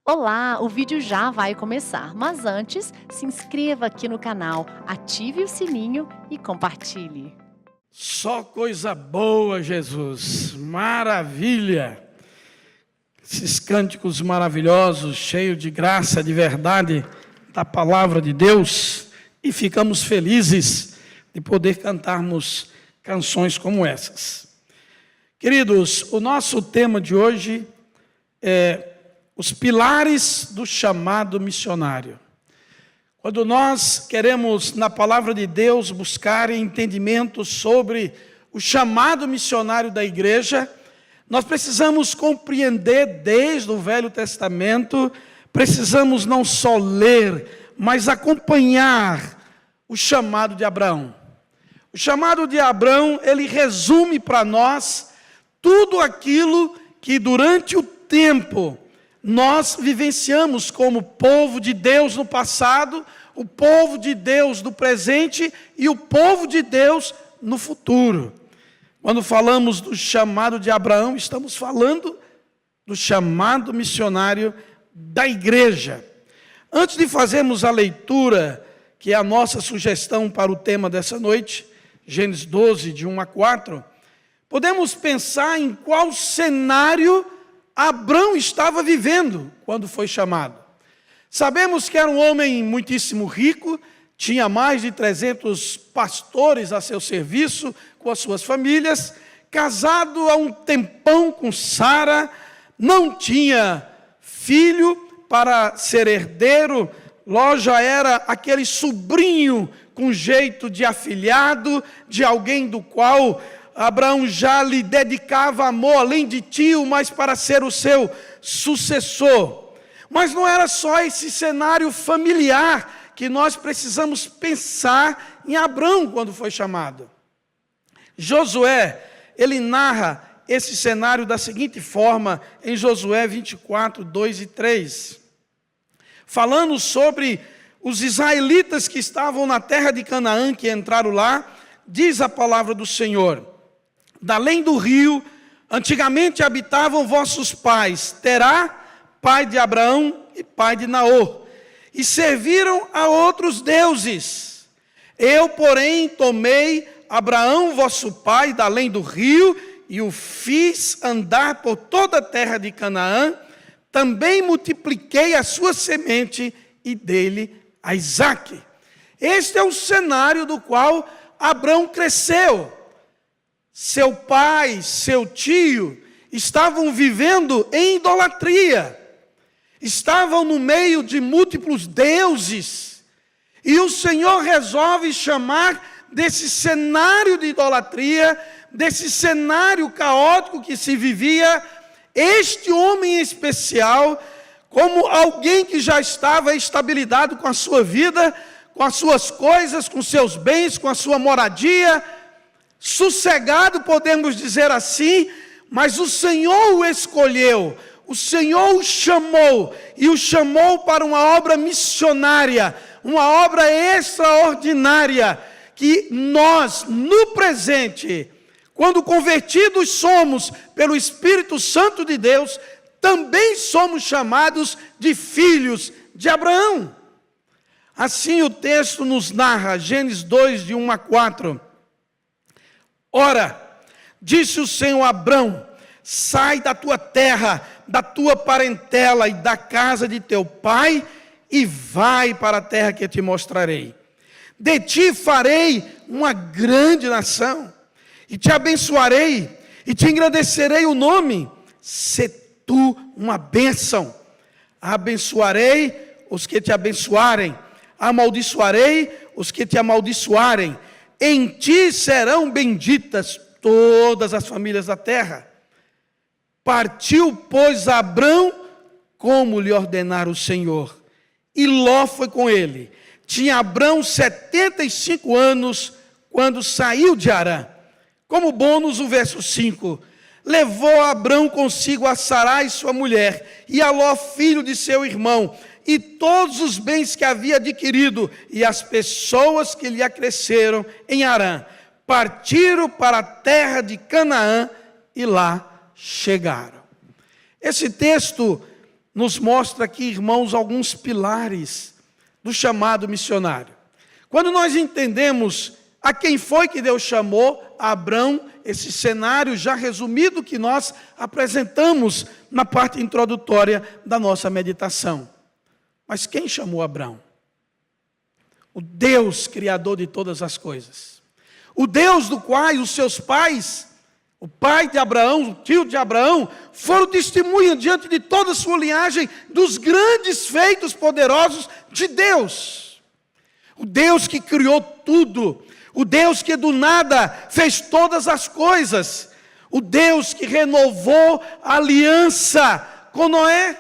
Olá, o vídeo já vai começar, mas antes, se inscreva aqui no canal, ative o sininho e compartilhe. Só coisa boa, Jesus, maravilha. Esses cânticos maravilhosos, cheios de graça, de verdade, da palavra de Deus, e ficamos felizes de poder cantarmos canções como essas. Queridos, o nosso tema de hoje é os pilares do chamado missionário. Quando nós queremos, na palavra de Deus, buscar entendimento sobre o chamado missionário da igreja, nós precisamos compreender desde o Velho Testamento, precisamos não só ler, mas acompanhar o chamado de Abraão. O chamado de Abraão, ele resume para nós tudo aquilo que durante o tempo nós vivenciamos como povo de Deus no passado, o povo de Deus no presente e o povo de Deus no futuro. Quando falamos do chamado de Abraão, estamos falando do chamado missionário da igreja. Antes de fazermos a leitura, que é a nossa sugestão para o tema dessa noite, Gênesis 12, de 1 a 4, podemos pensar em qual cenário Abraão estava vivendo quando foi chamado. Sabemos que era um homem muitíssimo rico, tinha mais de 300 pastores a seu serviço, com as suas famílias, casado há um tempão com Sara, não tinha filho para ser herdeiro, Ló já era aquele sobrinho com jeito de afilhado, de alguém do qual Abraão já lhe dedicava amor, além de tio, mas para ser o seu sucessor. Mas não era só esse cenário familiar que nós precisamos pensar em Abraão quando foi chamado. Josué, ele narra esse cenário da seguinte forma, em Josué 24, 2 e 3. Falando sobre os israelitas que estavam na terra de Canaã, que entraram lá, diz a palavra do Senhor: da além do rio, antigamente habitavam vossos pais, Terá, pai de Abraão e pai de Naor, e serviram a outros deuses. Eu, porém, tomei Abraão, vosso pai, da além do rio, e o fiz andar por toda a terra de Canaã, também multipliquei a sua semente e dele a Isaque. Este é o cenário do qual Abraão cresceu. Seu pai, seu tio, estavam vivendo em idolatria, estavam no meio de múltiplos deuses, e o Senhor resolve chamar desse cenário de idolatria, desse cenário caótico que se vivia, este homem em especial, como alguém que já estava estabilizado com a sua vida, com as suas coisas, com seus bens, com a sua moradia, sossegado, podemos dizer assim, mas o Senhor o escolheu, o Senhor o chamou, e o chamou para uma obra missionária, uma obra extraordinária, que nós, no presente, quando convertidos somos pelo Espírito Santo de Deus, também somos chamados de filhos de Abraão. Assim o texto nos narra, Gênesis 2, de 1 a 4, ora, disse o Senhor a Abrão: sai da tua terra, da tua parentela e da casa de teu pai, e vai para a terra que te mostrarei. De ti farei uma grande nação, e te abençoarei, e te engrandecerei o nome. Se tu uma bênção, abençoarei os que te abençoarem, amaldiçoarei os que te amaldiçoarem. Em ti serão benditas todas as famílias da terra. Partiu, pois, Abrão, como lhe ordenara o Senhor, e Ló foi com ele. Tinha Abrão 75 anos, quando saiu de Harã. Como bônus, o verso 5. Levou Abrão consigo a Sarai, sua mulher, e a Ló, filho de seu irmão, e todos os bens que havia adquirido, e as pessoas que lhe acresceram em Harã. Partiram para a terra de Canaã, e lá chegaram. Esse texto nos mostra aqui, irmãos, alguns pilares do chamado missionário. Quando nós entendemos a quem foi que Deus chamou, a Abrão, esse cenário já resumido que nós apresentamos na parte introdutória da nossa meditação. Mas quem chamou Abrão? O Deus criador de todas as coisas. O Deus do qual os seus pais, o pai de Abraão, o tio de Abraão, foram testemunha diante de toda a sua linhagem dos grandes feitos poderosos de Deus. O Deus que criou tudo. O Deus que do nada fez todas as coisas. O Deus que renovou a aliança com Noé.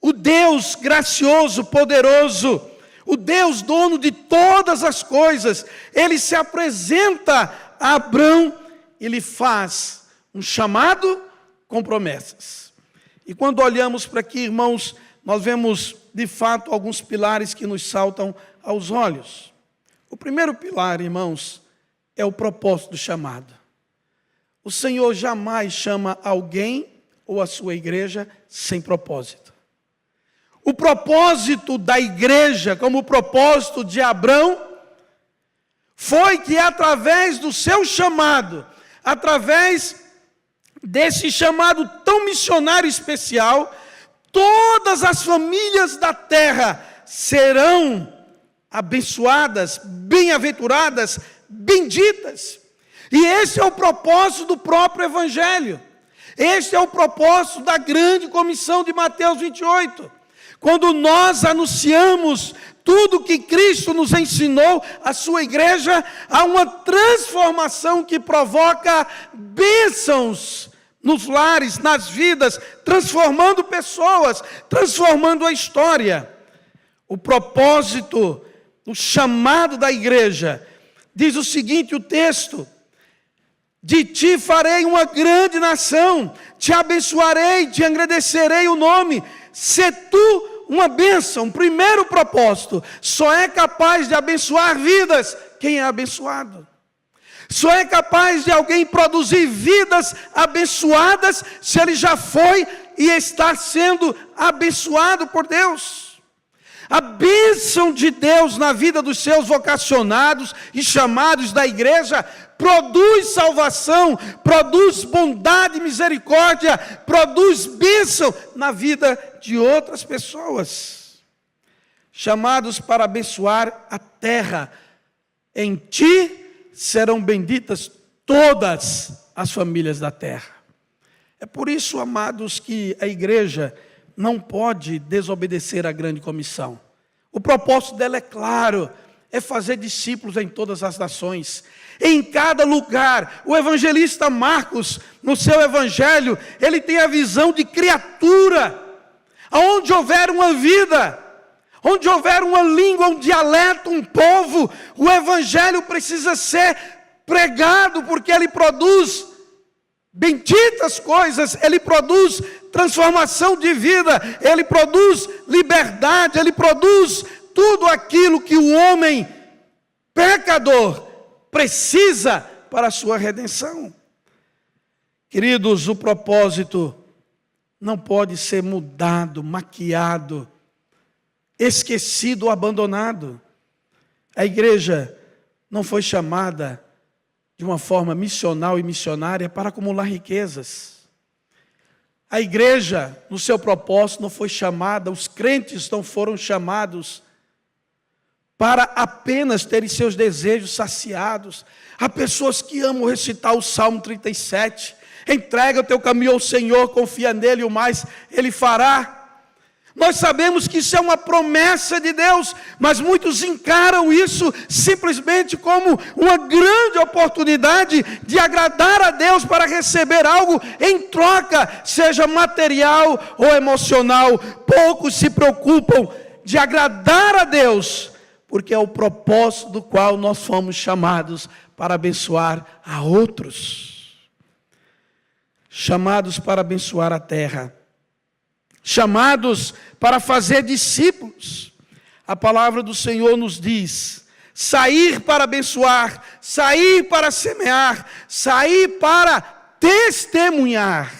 O Deus gracioso, poderoso. O Deus dono de todas as coisas. Ele se apresenta a Abrão e lhe faz um chamado com promessas. E quando olhamos para aqui, irmãos, nós vemos de fato alguns pilares que nos saltam aos olhos. O primeiro pilar, irmãos, é o propósito do chamado. O Senhor jamais chama alguém ou a sua igreja sem propósito. O propósito da igreja, como o propósito de Abrão, foi que através do seu chamado, através desse chamado tão missionário especial, todas as famílias da terra serão abençoadas, bem-aventuradas, benditas. E esse é o propósito do próprio Evangelho. Este é o propósito da grande comissão de Mateus 28. Quando nós anunciamos tudo que Cristo nos ensinou, a sua igreja, há uma transformação que provoca bênçãos nos lares, nas vidas, transformando pessoas, transformando a história. O propósito, o chamado da igreja, diz o seguinte, o texto: de ti farei uma grande nação, te abençoarei, te engrandecerei o nome, se tu uma bênção. Primeiro propósito, só é capaz de abençoar vidas quem é abençoado. Só é capaz de alguém produzir vidas abençoadas se ele já foi e está sendo abençoado por Deus. A bênção de Deus na vida dos seus vocacionados e chamados da igreja produz salvação, produz bondade e misericórdia, produz bênção na vida de outras pessoas. Chamados para abençoar a terra, em ti serão benditas todas as famílias da terra. É por isso, amados, que a igreja não pode desobedecer à grande comissão. O propósito dela é claro, é fazer discípulos em todas as nações. Em cada lugar, o evangelista Marcos, no seu evangelho, ele tem a visão de criatura. Aonde houver uma vida, onde houver uma língua, um dialeto, um povo, o evangelho precisa ser pregado, porque ele produz benditas coisas, ele produz transformação de vida, ele produz liberdade, ele produz tudo aquilo que o homem pecador precisa para a sua redenção. Queridos, o propósito não pode ser mudado, maquiado, esquecido ou abandonado. A igreja não foi chamada de uma forma missional e missionária para acumular riquezas. A igreja, no seu propósito, não foi chamada, os crentes não foram chamados para apenas terem seus desejos saciados. Há pessoas que amam recitar o Salmo 37. Entrega o teu caminho ao Senhor, confia nele, o mais Ele fará. Nós sabemos que isso é uma promessa de Deus, mas muitos encaram isso simplesmente como uma grande oportunidade de agradar a Deus para receber algo em troca, seja material ou emocional. Poucos se preocupam de agradar a Deus, porque é o propósito do qual nós fomos chamados para abençoar a outros. Chamados para abençoar a terra. Chamados para fazer discípulos. A palavra do Senhor nos diz: sair para abençoar, sair para semear, sair para testemunhar.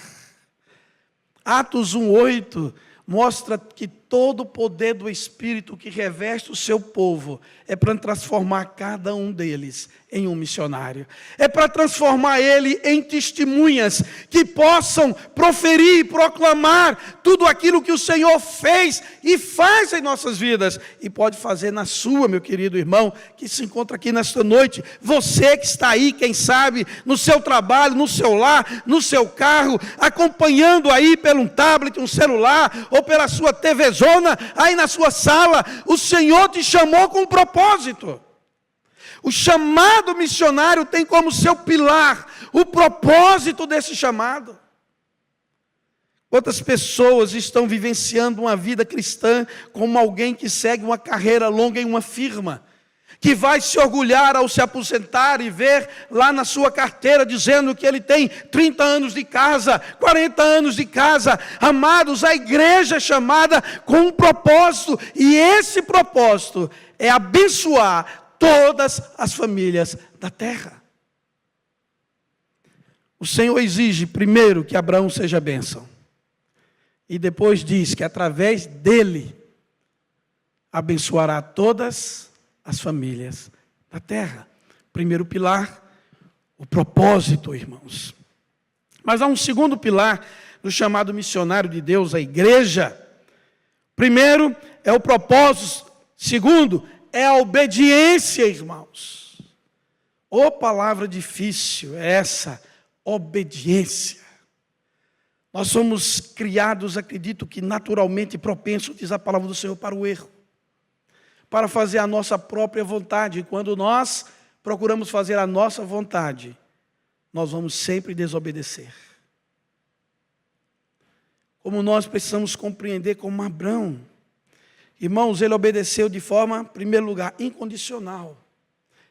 Atos 1:8, mostra que todo o poder do Espírito que reveste o seu povo é para transformar cada um deles em um missionário. É para transformar ele em testemunhas que possam proferir e proclamar tudo aquilo que o Senhor fez e faz em nossas vidas. E pode fazer na sua, meu querido irmão, que se encontra aqui nesta noite. Você que está aí, quem sabe, no seu trabalho, no seu lar, no seu carro, acompanhando aí pelo um tablet, um celular, ou pela sua TV zona, aí na sua sala. O Senhor te chamou com um propósito. O chamado missionário tem como seu pilar o propósito desse chamado. Quantas pessoas estão vivenciando uma vida cristã como alguém que segue uma carreira longa em uma firma, que vai se orgulhar ao se aposentar e ver lá na sua carteira dizendo que ele tem 30 anos de casa, 40 anos de casa. Amados, a igreja é chamada com um propósito, e esse propósito é abençoar todas as famílias da terra. O Senhor exige primeiro que Abraão seja bênção, e depois diz que através dele abençoará todas as famílias da terra. Primeiro pilar, o propósito, irmãos. Mas há um segundo pilar do chamado missionário de Deus, a igreja. Primeiro é o propósito, segundo é a obediência, irmãos. Ô palavra difícil é essa, obediência. Nós somos criados, acredito que naturalmente propensos, diz a palavra do Senhor, para o erro, para fazer a nossa própria vontade. E quando nós procuramos fazer a nossa vontade, nós vamos sempre desobedecer. Como nós precisamos compreender como Abraão. Irmãos, ele obedeceu de forma, em primeiro lugar, incondicional.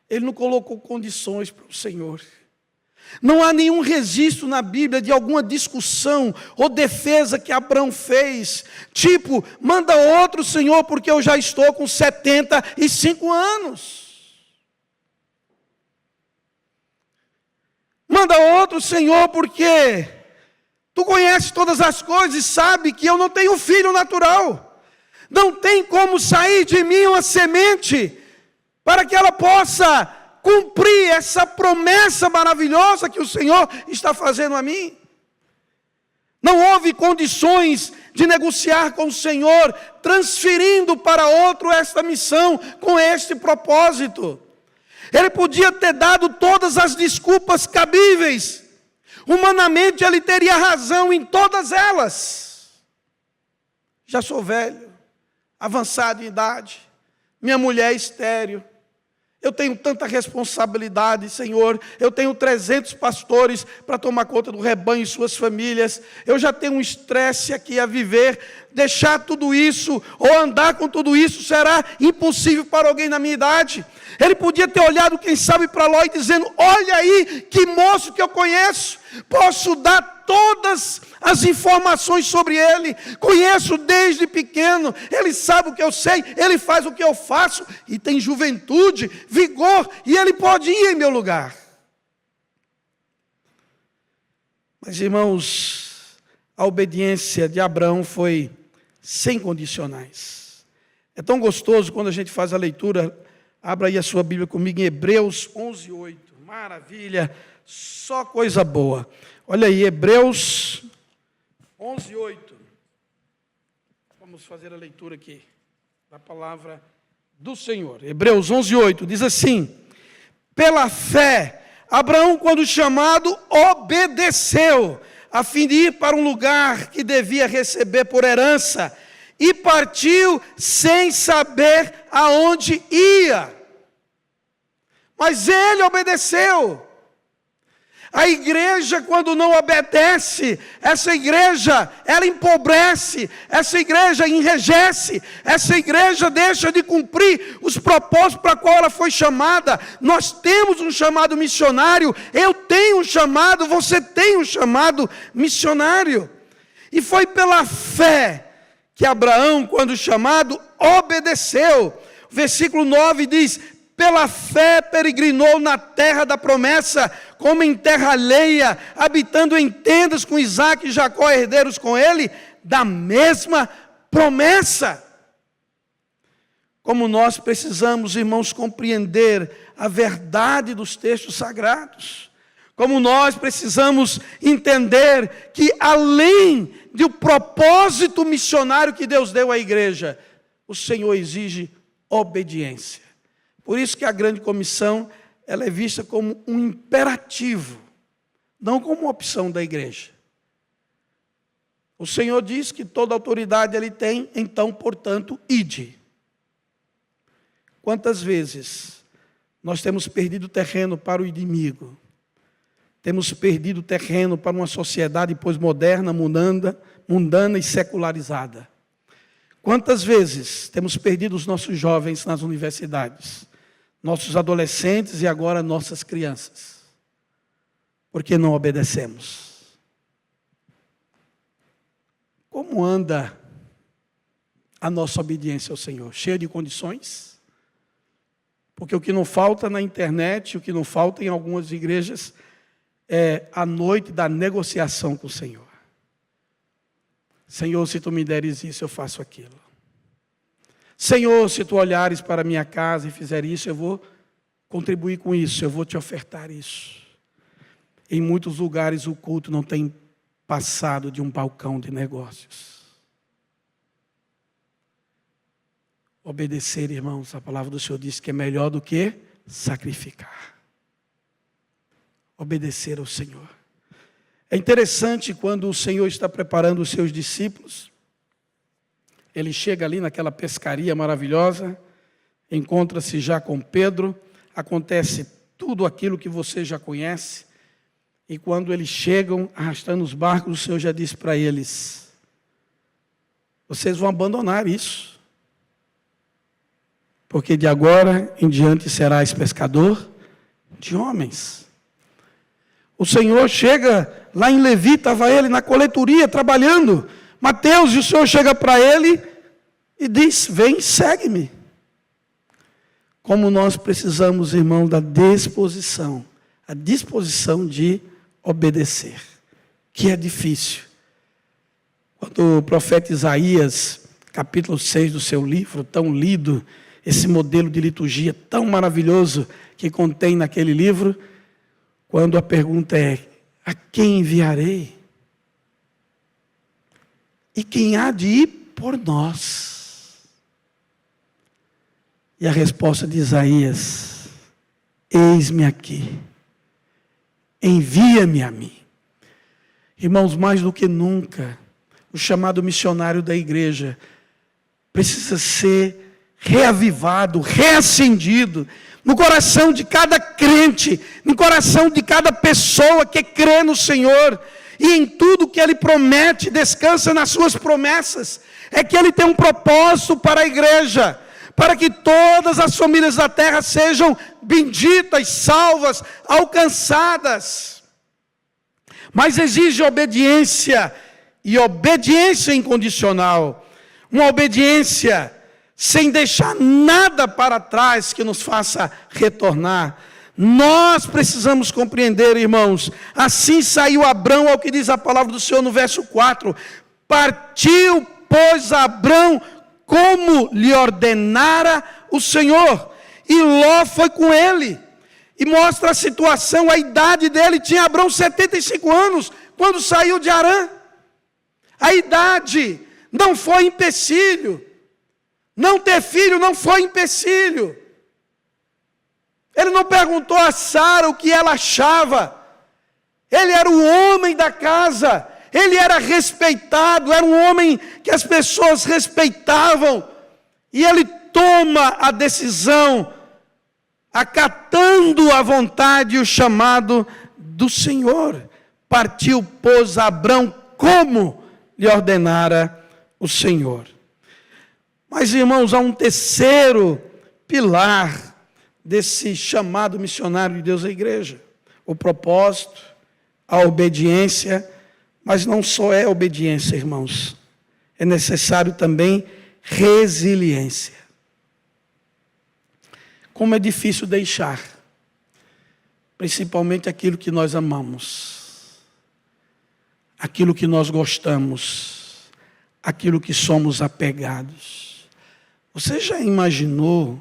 Ele não colocou condições para o Senhor. Não há nenhum registro na Bíblia de alguma discussão ou defesa que Abraão fez. Tipo, manda outro, Senhor, porque eu já estou com 75 anos. Manda outro, Senhor, porque tu conheces todas as coisas e sabe que eu não tenho filho natural. Não tem como sair de mim uma semente para que ela possa cumprir essa promessa maravilhosa que o Senhor está fazendo a mim. Não houve condições de negociar com o Senhor, transferindo para outro esta missão com este propósito. Ele podia ter dado todas as desculpas cabíveis. Humanamente ele teria razão em todas elas. Já sou velho, avançado em idade, minha mulher é estéril, eu tenho tanta responsabilidade, Senhor, eu tenho 300 pastores para tomar conta do rebanho e suas famílias, eu já tenho um estresse aqui a viver. Deixar tudo isso, ou andar com tudo isso, será impossível para alguém na minha idade. Ele podia ter olhado, quem sabe, para Ló e dizendo: olha aí, que moço que eu conheço, posso dar todas as informações sobre ele, conheço desde pequeno, ele sabe o que eu sei, ele faz o que eu faço, e tem juventude, vigor, e ele pode ir em meu lugar. Mas, irmãos, a obediência de Abraão foi sem condicionais. É tão gostoso quando a gente faz a leitura. Abra aí a sua Bíblia comigo em Hebreus 11:8. Maravilha, só coisa boa. Olha aí, Hebreus 11:8. Vamos fazer a leitura aqui da palavra do Senhor. Hebreus 11:8 diz assim: pela fé, Abraão, quando chamado, obedeceu, a fim de ir para um lugar que devia receber por herança, e partiu sem saber aonde ia. Mas ele obedeceu. A igreja, quando não obedece, essa igreja, ela empobrece, essa igreja enrijece, essa igreja deixa de cumprir os propósitos para qual ela foi chamada. Nós temos um chamado missionário, eu tenho um chamado, você tem um chamado missionário. E foi pela fé que Abraão, quando chamado, obedeceu. O versículo 9 diz: pela fé peregrinou na terra da promessa, como em terra alheia, habitando em tendas com Isaque e Jacó, herdeiros com ele, da mesma promessa. Como nós precisamos, irmãos, compreender a verdade dos textos sagrados. Como nós precisamos entender que, além do propósito missionário que Deus deu à igreja, o Senhor exige obediência. Por isso que a grande comissão, ela é vista como um imperativo, não como uma opção da igreja. O Senhor diz que toda autoridade Ele tem, então, portanto, ide. Quantas vezes nós temos perdido terreno para o inimigo? Temos perdido terreno para uma sociedade pós-moderna, mundana e secularizada. Quantas vezes temos perdido os nossos jovens nas universidades, nossos adolescentes e agora nossas crianças? Porque não obedecemos. Como anda a nossa obediência ao Senhor? Cheia de condições? Porque o que não falta na internet, o que não falta em algumas igrejas, é a noite da negociação com o Senhor. Senhor, se tu me deres isso, eu faço aquilo. Senhor, se tu olhares para a minha casa e fizer isso, eu vou contribuir com isso, eu vou te ofertar isso. Em muitos lugares o culto não tem passado de um balcão de negócios. Obedecer, irmãos, a palavra do Senhor diz que é melhor do que sacrificar. Obedecer ao Senhor. É interessante quando o Senhor está preparando os seus discípulos. Ele chega ali naquela pescaria maravilhosa, encontra-se já com Pedro, acontece tudo aquilo que você já conhece. E quando eles chegam arrastando os barcos, o Senhor já disse para eles: vocês vão abandonar isso, porque de agora em diante serás pescador de homens. O Senhor chega lá em Levi, estava ele na coletoria trabalhando, Mateus, e o Senhor chega para ele e diz: vem, segue-me. Como nós precisamos, irmão, da disposição, a disposição de obedecer, que é difícil. Quando o profeta Isaías, capítulo 6 do seu livro, tão lido, esse modelo de liturgia tão maravilhoso que contém naquele livro, quando a pergunta é: a quem enviarei? E quem há de ir por nós? E a resposta de Isaías: eis-me aqui, envia-me a mim. Irmãos, mais do que nunca, o chamado missionário da igreja precisa ser reavivado, reacendido, no coração de cada crente, no coração de cada pessoa que crê no Senhor, e em tudo que Ele promete, descansa nas suas promessas. É que Ele tem um propósito para a igreja, para que todas as famílias da terra sejam benditas, salvas, alcançadas. Mas exige obediência, e obediência incondicional, uma obediência sem deixar nada para trás que nos faça retornar. Nós precisamos compreender, irmãos, assim saiu Abrão, ao que diz a palavra do Senhor no verso 4, partiu, pois, Abrão, como lhe ordenara o Senhor, e Ló foi com ele, e mostra a situação, a idade dele. Tinha Abrão 75 anos, quando saiu de Harã. A idade não foi empecilho, não ter filho não foi empecilho. Ele não perguntou a Sara o que ela achava. Ele era o homem da casa, ele era respeitado, era um homem que as pessoas respeitavam, e ele toma a decisão, acatando a vontade e o chamado do Senhor. Partiu, pois, Abrão, como lhe ordenara o Senhor. Mas, irmãos, há um terceiro pilar desse chamado missionário de Deus à igreja: o propósito, a obediência. Mas não só é obediência, irmãos, é necessário também resiliência. Como é difícil deixar, principalmente aquilo que nós amamos, aquilo que nós gostamos, aquilo que somos apegados. Você já imaginou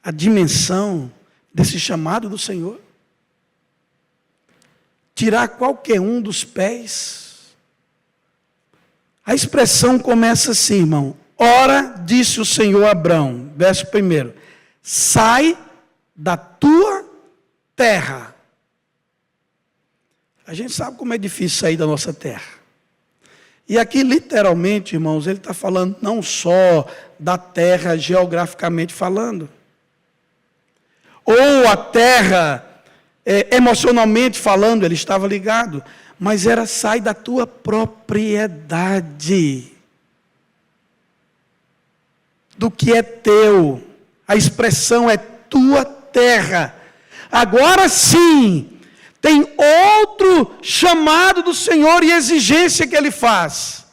a dimensão desse chamado do Senhor? Tirar qualquer um dos pés. A expressão começa assim, irmão. Ora, disse o Senhor a Abrão, verso 1, sai da tua terra. A gente sabe como é difícil sair da nossa terra. E aqui, literalmente, irmãos, ele está falando não só da terra geograficamente falando, ou a terra emocionalmente falando, ele estava ligado, mas era sai da tua propriedade, do que é teu. A expressão é tua terra. Agora sim, tem outro chamado do Senhor e exigência que Ele faz.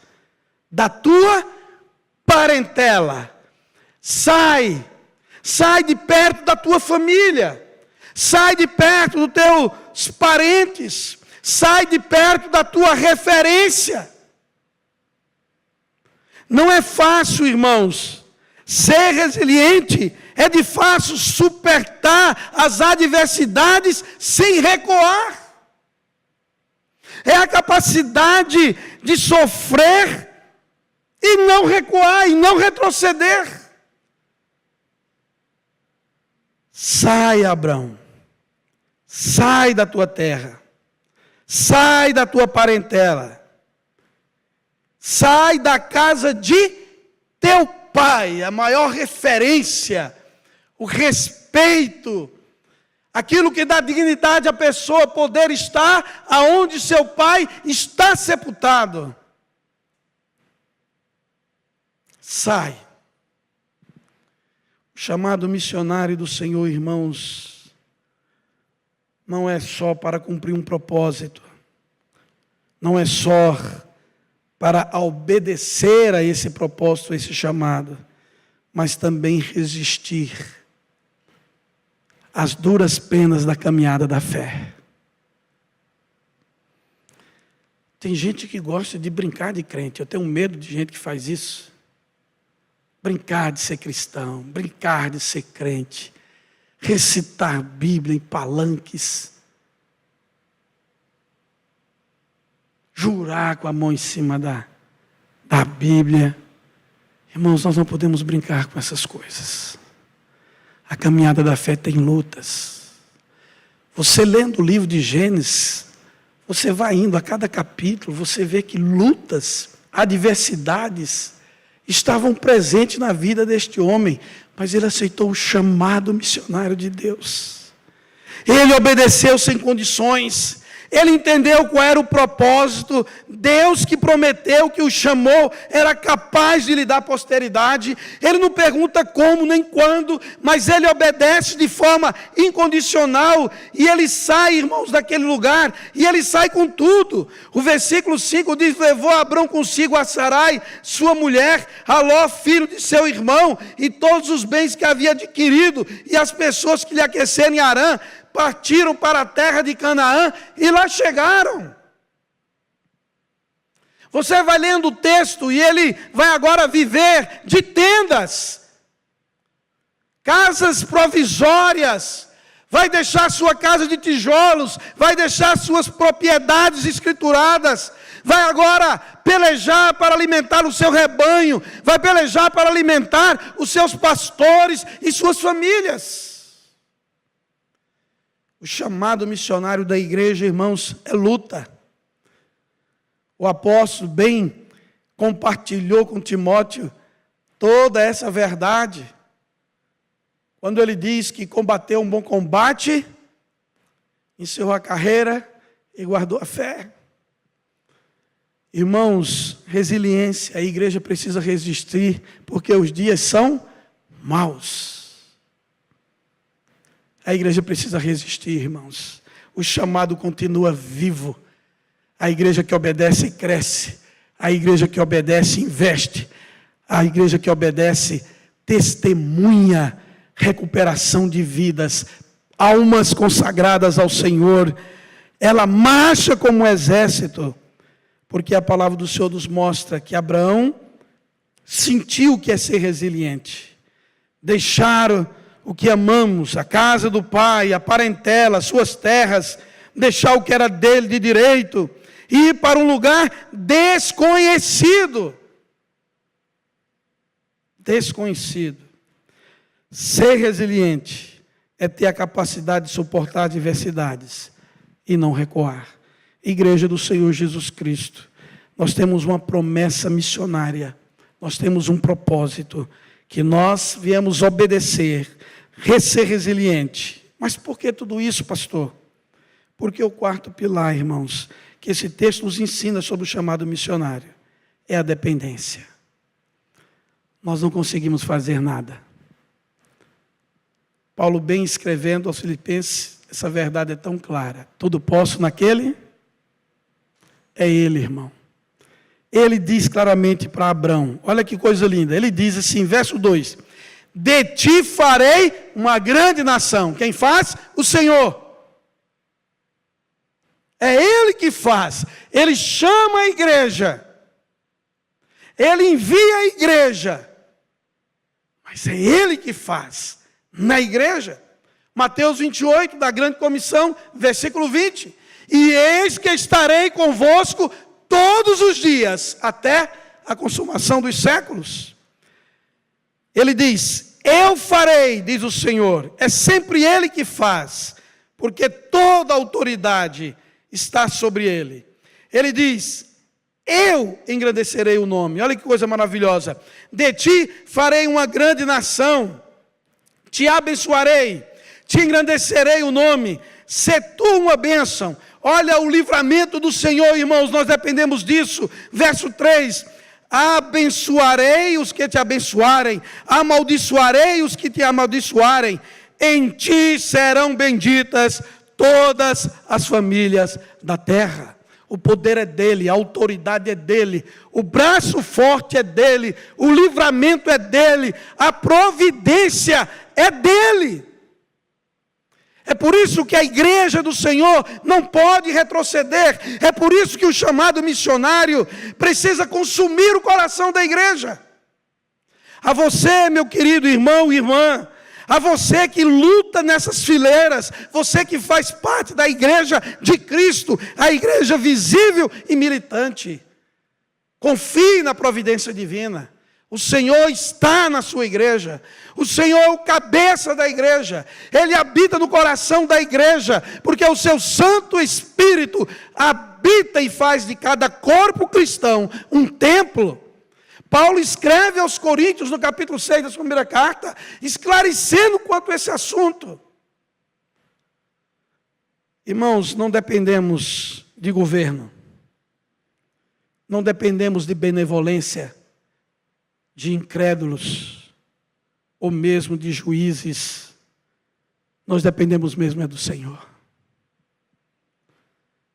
Da tua parentela. Sai de perto da tua família. Sai de perto dos teus parentes. Sai de perto da tua referência. Não é fácil, irmãos. Ser resiliente é de fácil suportar as adversidades sem recuar. É a capacidade de sofrer e não recuar, e não retroceder. Sai, Abrão. Sai da tua terra. Sai da tua parentela. Sai da casa de teu pai, a maior referência, o respeito, aquilo que dá dignidade à pessoa poder estar aonde seu pai está sepultado. Sai. O chamado missionário do Senhor, irmãos, não é só para cumprir um propósito, não é só para obedecer a esse propósito, a esse chamado, mas também resistir às duras penas da caminhada da fé. Tem gente que gosta de brincar de crente, eu tenho medo de gente que faz isso. Brincar de ser cristão, brincar de ser crente, recitar Bíblia em palanques, jurar com a mão em cima da Bíblia. Irmãos, nós não podemos brincar com essas coisas. A caminhada da fé tem lutas. Você lendo o livro de Gênesis, você vai indo a cada capítulo, você vê que lutas, adversidades estavam presentes na vida deste homem, mas ele aceitou o chamado missionário de Deus. Ele obedeceu sem condições. Ele entendeu qual era o propósito. Deus que prometeu, que o chamou, era capaz de lhe dar posteridade. Ele não pergunta como nem quando, mas ele obedece de forma incondicional. E ele sai, irmãos, daquele lugar, e ele sai com tudo. O versículo 5 diz, levou Abrão consigo a Sarai, sua mulher, a Ló, filho de seu irmão, e todos os bens que havia adquirido, e as pessoas que lhe aqueceram em Harã, partiram para a terra de Canaã e lá chegaram. Você vai lendo o texto e ele vai agora viver de tendas, casas provisórias, vai deixar sua casa de tijolos, vai deixar suas propriedades escrituradas, vai agora pelejar para alimentar o seu rebanho, vai pelejar para alimentar os seus pastores e suas famílias. O chamado missionário da igreja, irmãos, é luta. O apóstolo bem compartilhou com Timóteo toda essa verdade, quando ele diz que combateu um bom combate, encerrou a carreira e guardou a fé. Irmãos, resiliência, a igreja precisa resistir, porque os dias são maus. A igreja precisa resistir, irmãos. O chamado continua vivo. A igreja que obedece cresce. A igreja que obedece investe. A igreja que obedece testemunha recuperação de vidas, almas consagradas ao Senhor. Ela marcha como um exército, porque a palavra do Senhor nos mostra que Abraão sentir o que é ser resiliente. Deixar o que amamos, a casa do pai, a parentela, as suas terras, deixar o que era dele de direito, e ir para um lugar desconhecido. Desconhecido. Ser resiliente é ter a capacidade de suportar adversidades e não recuar. Igreja do Senhor Jesus Cristo, nós temos uma promessa missionária, nós temos um propósito, que nós viemos obedecer, ser resiliente. Mas por que tudo isso, pastor? Porque o quarto pilar, irmãos, que esse texto nos ensina sobre o chamado missionário, é a dependência. Nós não conseguimos fazer nada. Paulo, bem escrevendo aos Filipenses, essa verdade é tão clara. Tudo posso naquele? É Ele, irmão. Ele diz claramente para Abrão, olha que coisa linda, ele diz assim, verso 2, de ti farei uma grande nação. Quem faz? O Senhor. É Ele que faz. Ele chama a igreja. Ele envia a igreja. Mas é Ele que faz. Na igreja. Mateus 28, da grande comissão, versículo 20. E eis que estarei convosco todos os dias, até a consumação dos séculos. Ele diz, eu farei, diz o Senhor. É sempre Ele que faz, porque toda autoridade está sobre Ele. Ele diz, eu engrandecerei o nome. Olha que coisa maravilhosa. De ti farei uma grande nação, te abençoarei, te engrandecerei o nome, sê tu uma bênção. Olha o livramento do Senhor, irmãos, nós dependemos disso. Verso 3, abençoarei os que te abençoarem, amaldiçoarei os que te amaldiçoarem, em ti serão benditas todas as famílias da terra. O poder é dele, a autoridade é dele, o braço forte é dele, o livramento é dele, a providência é dele. É por isso que a igreja do Senhor não pode retroceder. É por isso que o chamado missionário precisa consumir o coração da igreja. A você, meu querido irmão e irmã, a você que luta nessas fileiras, você que faz parte da igreja de Cristo, a igreja visível e militante, confie na providência divina. O Senhor está na sua igreja. O Senhor é o cabeça da igreja. Ele habita no coração da igreja, porque o seu Santo Espírito habita e faz de cada corpo cristão um templo. Paulo escreve aos Coríntios, no capítulo 6 da sua primeira carta, esclarecendo quanto a esse assunto. Irmãos, não dependemos de governo. Não dependemos de benevolência de incrédulos, ou mesmo de juízes. Nós dependemos mesmo é do Senhor.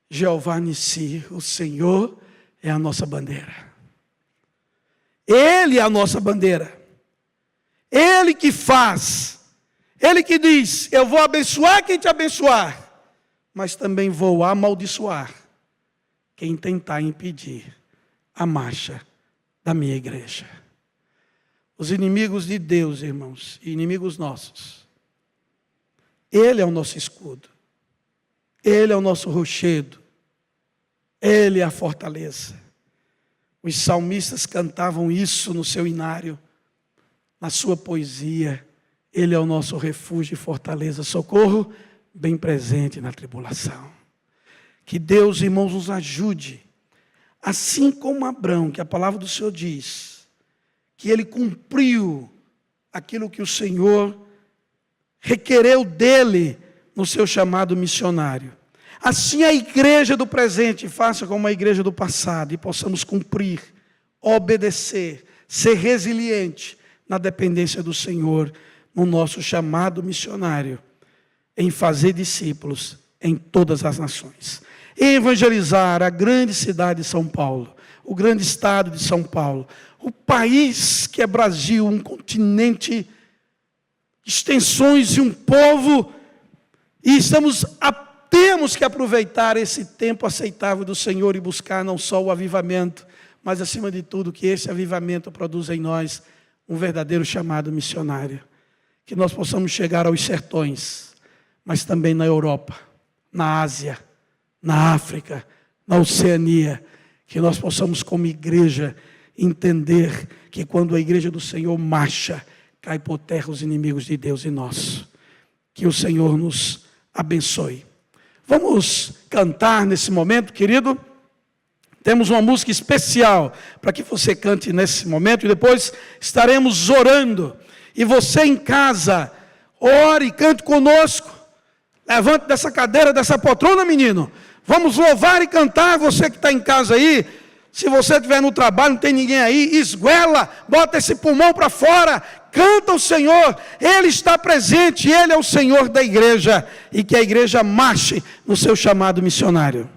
Jeová Nissi, o Senhor é a nossa bandeira. Ele é a nossa bandeira. Ele que faz. Ele que diz, eu vou abençoar quem te abençoar, mas também vou amaldiçoar quem tentar impedir a marcha da minha igreja. Os inimigos de Deus, irmãos, e inimigos nossos, Ele é o nosso escudo, Ele é o nosso rochedo, Ele é a fortaleza. Os salmistas cantavam isso no seu inário, na sua poesia. Ele é o nosso refúgio e fortaleza, socorro bem presente na tribulação. Que Deus, irmãos, nos ajude, assim como Abrão, que a palavra do Senhor diz, que ele cumpriu aquilo que o Senhor requereu dele no seu chamado missionário. Assim a igreja do presente faça como a igreja do passado e possamos cumprir, obedecer, ser resiliente na dependência do Senhor, no nosso chamado missionário, em fazer discípulos em todas as nações. Evangelizar a grande cidade de São Paulo, o grande estado de São Paulo, o país que é Brasil, um continente, extensões e um povo, e temos que aproveitar esse tempo aceitável do Senhor e buscar não só o avivamento, mas acima de tudo que esse avivamento produza em nós um verdadeiro chamado missionário. Que nós possamos chegar aos sertões, mas também na Europa, na Ásia, na África, na Oceania. Que nós possamos como igreja entender que quando a igreja do Senhor marcha, cai por terra os inimigos de Deus e nosso. Que o Senhor nos abençoe. Vamos cantar nesse momento, querido. Temos uma música especial para que você cante nesse momento e depois estaremos orando. E você em casa, ore e cante conosco. Levante dessa cadeira, dessa poltrona, menino. Vamos louvar e cantar. Você que está em casa aí, se você estiver no trabalho, não tem ninguém aí, esguela, bota esse pulmão para fora, canta o Senhor. Ele está presente, Ele é o Senhor da igreja. E que a igreja marche no seu chamado missionário.